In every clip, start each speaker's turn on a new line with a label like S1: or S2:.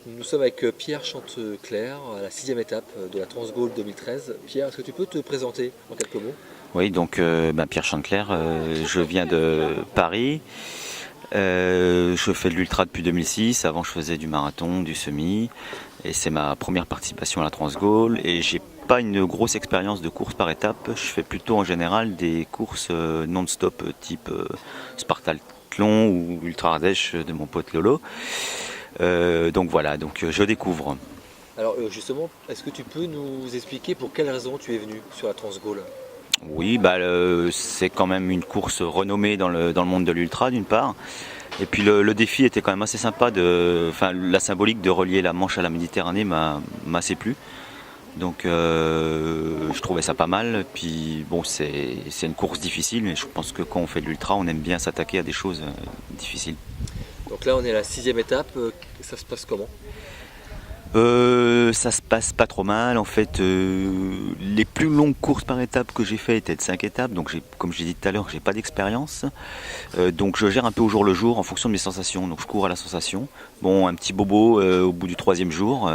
S1: Nous sommes avec Pierre Chantecler à la 6e étape de la Transgaulle 2013. Pierre, est-ce que tu peux te présenter en quelques mots?
S2: Oui, donc Pierre Chantecler, je viens de Paris. Je fais de l'ultra depuis 2006. Avant, je faisais du marathon, du semi. Et c'est ma première participation à la Transgaulle. Et j'ai pas une grosse expérience de course par étape. Je fais plutôt en général des courses non-stop type Spartathlon ou Ultra Ardèche de mon pote Lolo. Donc voilà, donc je découvre.
S1: Alors justement, est-ce que tu peux nous expliquer pour quelles raisons tu es venu sur la Transgaulle?
S2: Oui, c'est quand même une course renommée dans le monde de l'ultra d'une part. Et puis le défi était quand même assez sympa, la symbolique de relier la Manche à la Méditerranée m'a assez plu. Donc je trouvais ça pas mal. Puis bon, c'est une course difficile, mais je pense que quand on fait de l'ultra, on aime bien s'attaquer à des choses difficiles.
S1: Donc là, on est à la 6e étape. Ça se passe comment?
S2: Ça se passe pas trop mal en fait. Les plus longues courses par étape que j'ai fait étaient de 5 étapes, donc comme j'ai dit tout à l'heure, j'ai pas d'expérience. Donc je gère un peu au jour le jour en fonction de mes sensations. Donc je cours à la sensation. Bon, un petit bobo au bout du 3e jour,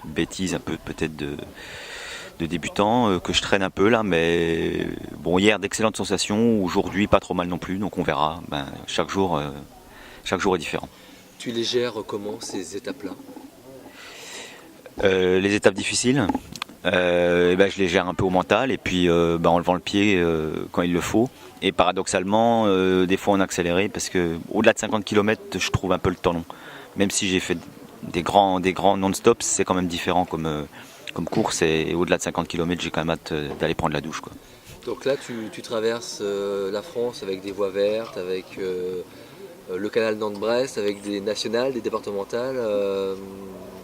S2: bêtise un peu peut-être de débutant que je traîne un peu là, mais bon, hier d'excellentes sensations, aujourd'hui pas trop mal non plus, donc on verra. Chaque jour est différent.
S1: Tu les gères comment ces étapes-là?
S2: Les étapes difficiles, je les gère un peu au mental et puis en levant le pied quand il le faut. Et paradoxalement, des fois en accéléré parce que au-delà de 50 km, je trouve un peu le temps long. Même si j'ai fait des grands non-stop, c'est quand même différent comme course et au-delà de 50 km, j'ai quand même hâte d'aller prendre la douche, quoi.
S1: Donc là, tu traverses la France avec des voies vertes, avec le canal Nantes-Brest, avec des nationales, des départementales.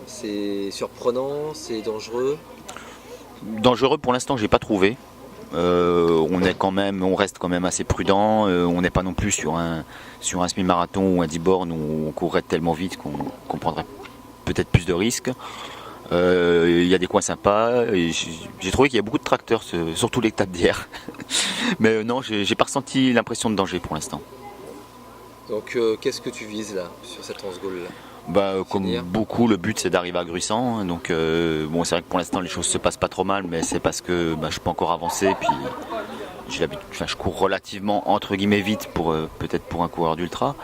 S1: C'est surprenant, c'est dangereux.
S2: Dangereux pour l'instant, j'ai pas trouvé. On reste quand même assez prudent. On n'est pas non plus sur un semi-marathon ou un 10 bornes où on courrait tellement vite qu'on prendrait peut-être plus de risques. Il y a des coins sympas. J'ai trouvé qu'il y a beaucoup de tracteurs, surtout l'étape d'hier. Mais non, j'ai pas ressenti l'impression de danger pour l'instant.
S1: Donc qu'est-ce que tu vises là, sur cette Transgaulle là?
S2: Comme beaucoup, le but c'est d'arriver à Gruissan. Donc bon, c'est vrai que pour l'instant les choses se passent pas trop mal, mais c'est parce que je peux encore avancer. Puis je cours relativement entre guillemets vite peut-être pour un coureur d'ultra.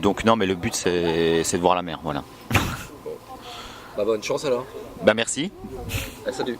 S2: Donc non, mais le but c'est de voir la mer, voilà.
S1: Bon. Bonne chance alors.
S2: Merci.
S1: Salut.